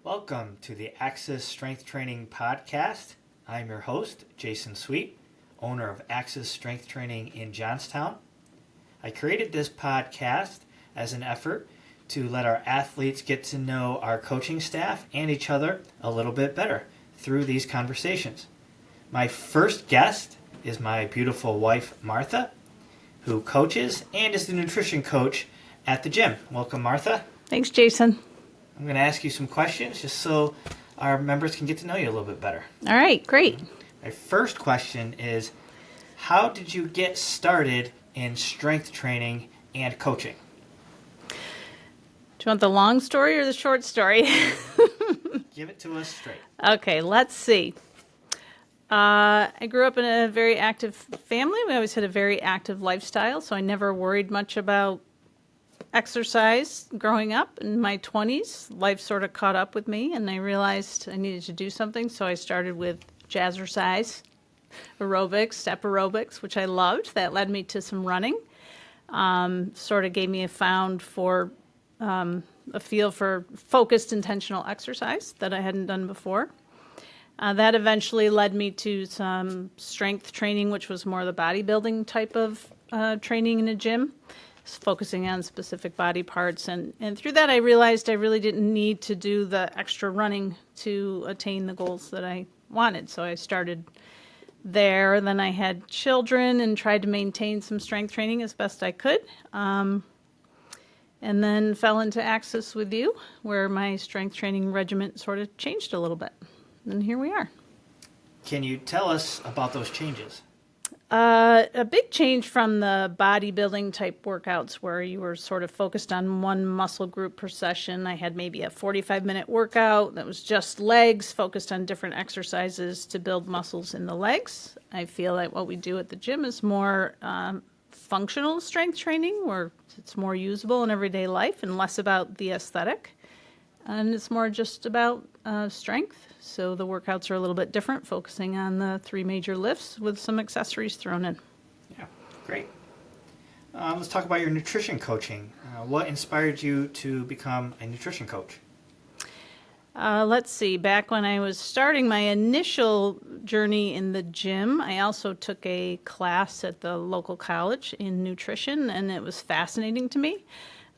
Welcome to the Axis Strength Training Podcast. I'm your host, Jason Sweet, owner of Axis Strength Training in Johnstown. I created this podcast as an effort to let our athletes get to know our coaching staff and each other a little bit better through these conversations. My first guest is my beautiful wife, Martha, who coaches and is the nutrition coach at the gym. Welcome, Martha. Thanks, Jason. I'm going to ask you some questions just so our members can get to know you a little bit better. All right, great. My first question is, how did you get started in strength training and coaching? Do you want the long story or the short story? Give it to us straight. Okay, let's see. I grew up in a very active family. We always had a very active lifestyle, so I never worried much about exercise growing up. In my 20s, life sort of caught up with me, and I realized I needed to do something, so I started with jazzercise, aerobics, step aerobics, which I loved. That led me to some running. Sort of gave me a feel for focused, intentional exercise that I hadn't done before. That eventually led me to some strength training, which was more the bodybuilding type of training in a gym, focusing on specific body parts. And through that, I realized I really didn't need to do the extra running to attain the goals that I wanted. So I started there. Then I had children and tried to maintain some strength training as best I could. And then fell into Axis with you, where my strength training regimen sort of changed a little bit. And here we are. Can you tell us about those changes? A big change from the bodybuilding type workouts where you were sort of focused on one muscle group per session. I had maybe a 45-minute workout that was just legs, focused on different exercises to build muscles in the legs. I feel like what we do at the gym is more functional strength training, where it's more usable in everyday life and less about the aesthetic. And it's more just about strength. So the workouts are a little bit different, focusing on the 3 major lifts with some accessories thrown in. Yeah, great. Let's talk about your nutrition coaching. What inspired you to become a nutrition coach? Let's see. Back when I was starting my initial journey in the gym, I also took a class at the local college in nutrition, and it was fascinating to me.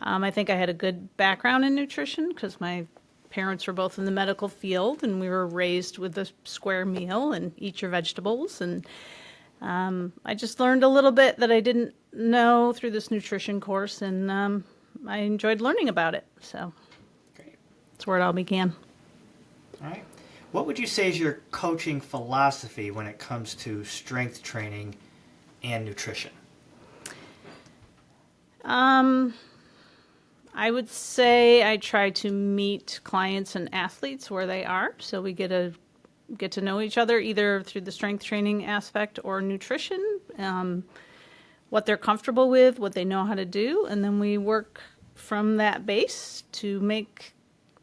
I think I had a good background in nutrition because my parents were both in the medical field, and we were raised with a square meal and eat your vegetables. And I just learned a little bit that I didn't know through this nutrition course, and I enjoyed learning about it. So Great. that's where it all began. All right. What would you say is your coaching philosophy when it comes to strength training and nutrition? I would say I try to meet clients and athletes where they are, so we get to know each other either through the strength training aspect or nutrition, what they're comfortable with, what they know how to do, and then we work from that base to make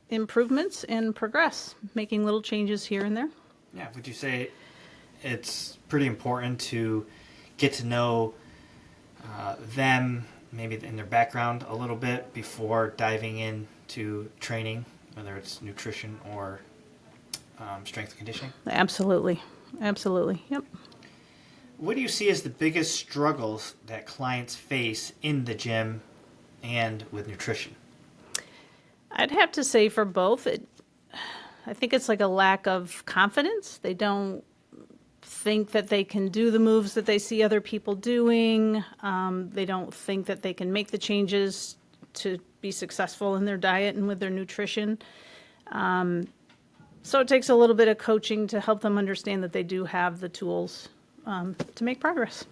improvements and progress, making little changes here and there. Yeah, would you say it's pretty important to get to know them, maybe in their background a little bit before diving into training, whether it's nutrition or strength and conditioning? Absolutely. Yep. What do you see as the biggest struggles that clients face in the gym and with nutrition? I'd have to say for both, I think it's like a lack of confidence. They don't think that they can do the moves that they see other people doing. They don't think that they can make the changes to be successful in their diet and with their nutrition. So it takes a little bit of coaching to help them understand that they do have the tools to make progress.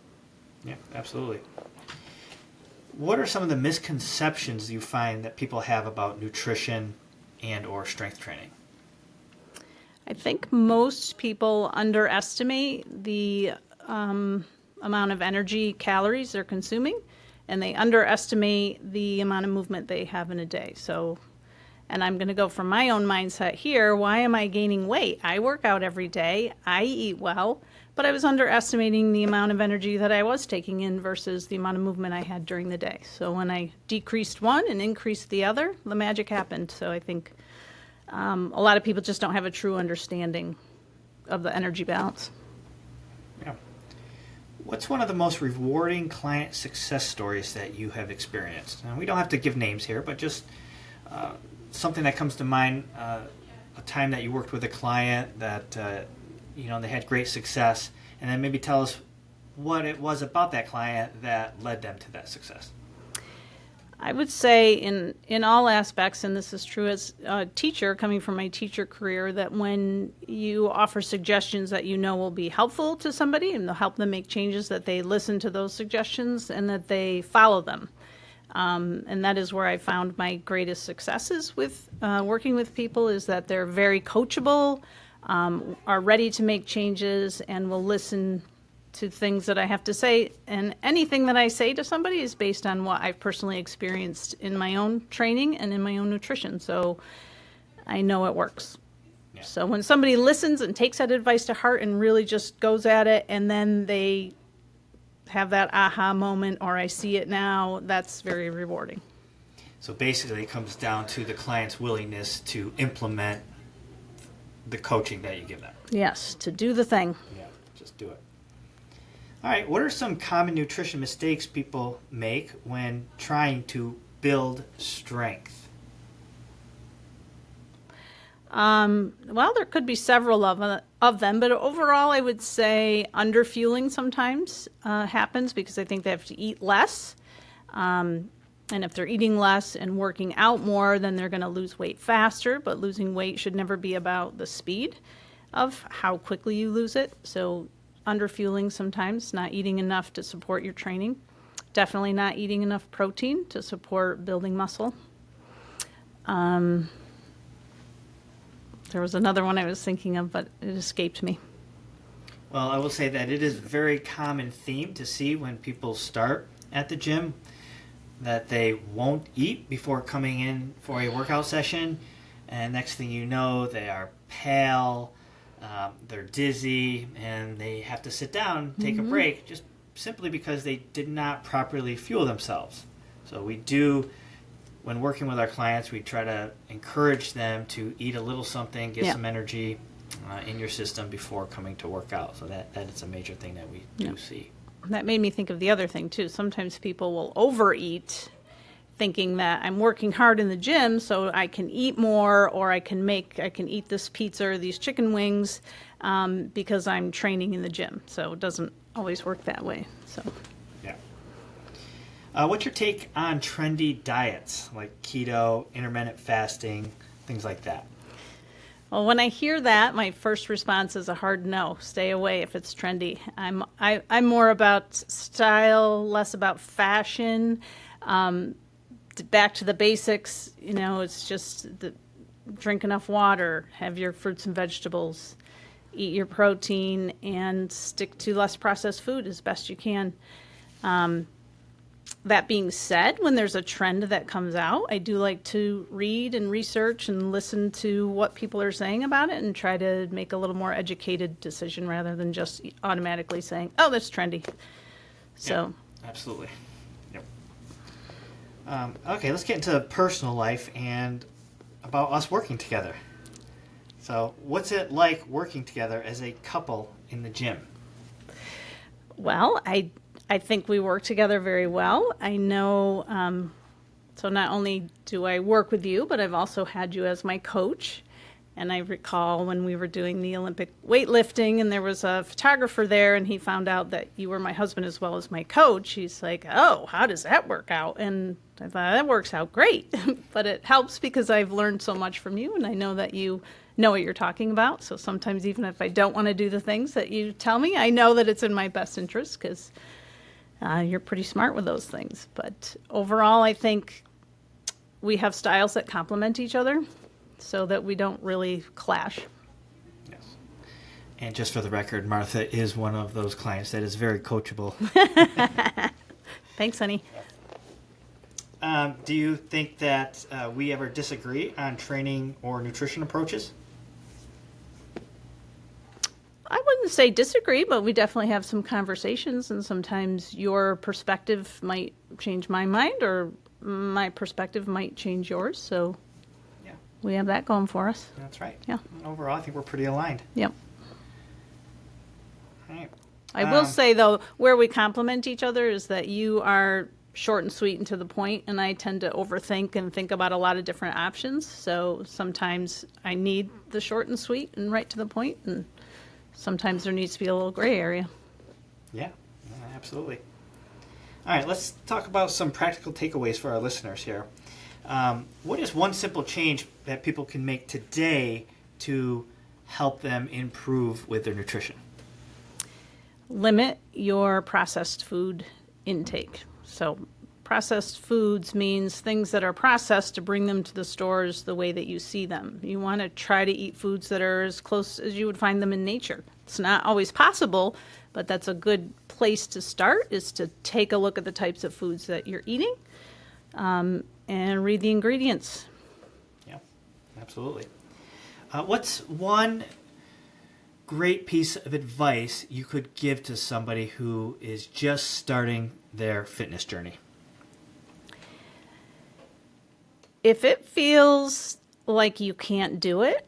Yeah, absolutely. What are some of the misconceptions you find that people have about nutrition and or strength training? I think most people underestimate the amount of energy calories they're consuming, and they underestimate the amount of movement they have in a day. So, and I'm going to go from my own mindset here. Why am I gaining weight? I work out every day. I eat well, but I was underestimating the amount of energy that I was taking in versus the amount of movement I had during the day. So when I decreased one and increased the other, the magic happened. So I think A lot of people just don't have a true understanding of the energy balance. Yeah. What's one of the most rewarding client success stories that you have experienced? And we don't have to give names here, but just something that comes to mind, a time that you worked with a client that, they had great success, and then maybe tell us what it was about that client that led them to that success. I would say in all aspects, and this is true as a teacher, coming from my teacher career, that when you offer suggestions that you know will be helpful to somebody and they'll help them make changes, that they listen to those suggestions and that they follow them. And that is where I found my greatest successes with working with people, is that they're very coachable, are ready to make changes, and will listen to things that I have to say. And anything that I say to somebody is based on what I've personally experienced in my own training and in my own nutrition. So I know it works. Yeah. So when somebody listens and takes that advice to heart and really just goes at it, and then they have that aha moment, or I see it now, that's very rewarding. So basically it comes down to the client's willingness to implement the coaching that you give them. Yes, to do the thing. Yeah, just do it. All right, what are some common nutrition mistakes people make when trying to build strength? Well, there could be several of them, but overall I would say underfueling sometimes happens because I think they have to eat less. And if they're eating less and working out more, then they're going to lose weight faster. But losing weight should never be about the speed of how quickly you lose it. So underfueling sometimes, not eating enough to support your training. Definitely not eating enough protein to support building muscle. There was another one I was thinking of, but it escaped me. Well, I will say that it is a very common theme to see when people start at the gym, that they won't eat before coming in for a workout session, and next thing you know, they are pale, they're dizzy, and they have to sit down, take a break, just simply because they did not properly fuel themselves. So we do, when working with our clients, we try to encourage them to eat a little something, get some energy in your system before coming to work out. So that is a major thing that we do see. That made me think of the other thing too. Sometimes people will overeat, thinking that I'm working hard in the gym so I can eat more, or I can eat this pizza or these chicken wings because I'm training in the gym. So it doesn't always work that way. So yeah. What's your take on trendy diets like keto, intermittent fasting, things like that? Well, when I hear that, my first response is a hard no. Stay away if it's trendy. I'm more about style, less about fashion. Back to the basics, it's just drink enough water, have your fruits and vegetables, eat your protein, and stick to less processed food as best you can. That being said, when there's a trend that comes out, I do like to read and research and listen to what people are saying about it and try to make a little more educated decision rather than just automatically saying, oh, that's trendy. So, yeah, absolutely. Yep. Okay, let's get into personal life and about us working together. So what's it like working together as a couple in the gym? Well, I think we work together very well. I know, so not only do I work with you, but I've also had you as my coach. And I recall when we were doing the Olympic weightlifting and there was a photographer there and he found out that you were my husband as well as my coach. He's like, oh, how does that work out? And I thought, that works out great. But it helps because I've learned so much from you and I know that you know what you're talking about. So sometimes even if I don't want to do the things that you tell me, I know that it's in my best interest because you're pretty smart with those things. But overall, I think we have styles that complement each other so that we don't really clash. Yes. And just for the record, Martha is one of those clients that is very coachable. Thanks, honey. Do you think that we ever disagree on training or nutrition approaches? I wouldn't say disagree, but we definitely have some conversations, and sometimes your perspective might change my mind or my perspective might change yours. So we have that going for us. That's right. Yeah. Overall, I think we're pretty aligned. Yep. All right. I will say, though, where we complement each other is that you are short and sweet and to the point, and I tend to overthink and think about a lot of different options. So sometimes I need the short and sweet and right to the point, and sometimes there needs to be a little gray area. Yeah, absolutely. All right, let's talk about some practical takeaways for our listeners here. What is one simple change that people can make today to help them improve with their nutrition? Limit your processed food intake. So processed foods means things that are processed to bring them to the stores the way that you see them. You want to try to eat foods that are as close as you would find them in nature. It's not always possible, but that's a good place to start, is to take a look at the types of foods that you're eating and read the ingredients. Yeah, absolutely. What's one great piece of advice you could give to somebody who is just starting their fitness journey? If it feels like you can't do it,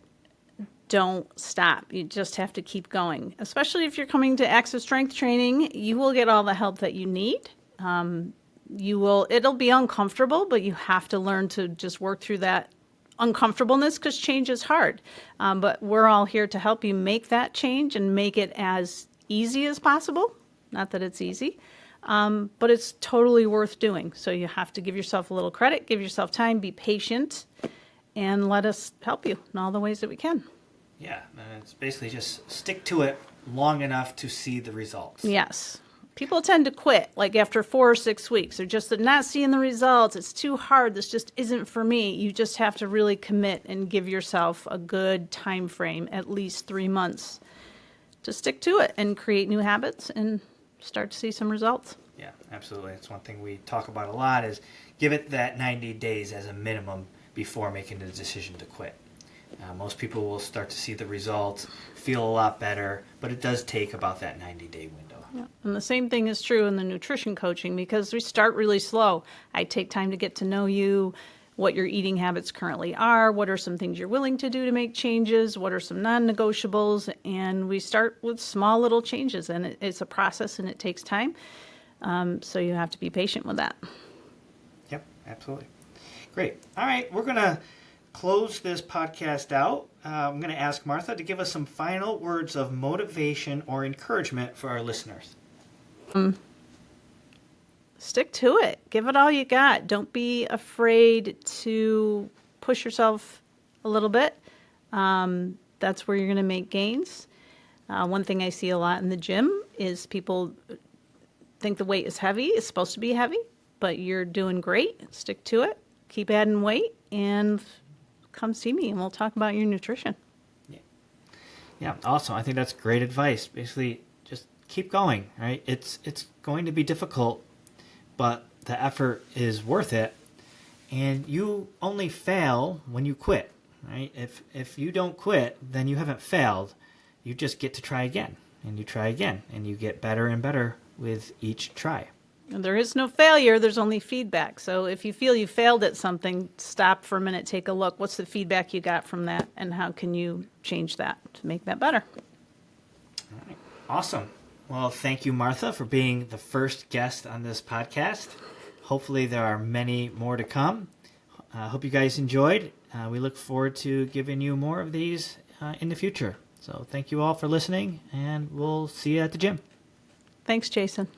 don't stop. You just have to keep going. Especially if you're coming to Access Strength Training, you will get all the help that you need. It'll be uncomfortable, but you have to learn to just work through that uncomfortableness, because change is hard. But we're all here to help you make that change and make it as easy as possible. Not that it's easy, but it's totally worth doing. So you have to give yourself a little credit, give yourself time, be patient, and let us help you in all the ways that we can. Yeah, it's basically just stick to it long enough to see the results. Yes. People tend to quit like after 4 or 6 weeks. They're just not seeing the results. It's too hard. This just isn't for me. You just have to really commit and give yourself a good time frame, at least 3 months, to stick to it and create new habits and start to see some results. Yeah, absolutely. It's one thing we talk about a lot, is give it that 90 days as a minimum before making the decision to quit. Most people will start to see the results, feel a lot better, but it does take about that 90-day window. Yeah. And the same thing is true in the nutrition coaching, because we start really slow. I take time to get to know you, what your eating habits currently are, what are some things you're willing to do to make changes, what are some non-negotiables, and we start with small little changes, and it's a process and it takes time. So you have to be patient with that. Yep, absolutely. Great. All right, we're going to close this podcast out. I'm going to ask Martha to give us some final words of motivation or encouragement for our listeners. Stick to it. Give it all you got. Don't be afraid to push yourself a little bit. That's where you're going to make gains. One thing I see a lot in the gym is people think the weight is heavy. It's supposed to be heavy, but you're doing great. Stick to it. Keep adding weight and come see me and we'll talk about your nutrition. Yeah, awesome. I think that's great advice. Basically, just keep going, right? It's going to be difficult, but the effort is worth it. And you only fail when you quit, right? If you don't quit, then you haven't failed. You just get to try again, and you try again, and you get better and better with each try. And there is no failure, there's only feedback. So if you feel you failed at something, stop for a minute, take a look. What's the feedback you got from that, and how can you change that to make that better? All right. Awesome. Well, thank you, Martha, for being the first guest on this podcast. Hopefully there are many more to come. I hope you guys enjoyed. We look forward to giving you more of these in the future. So thank you all for listening, and we'll see you at the gym. Thanks, Jason.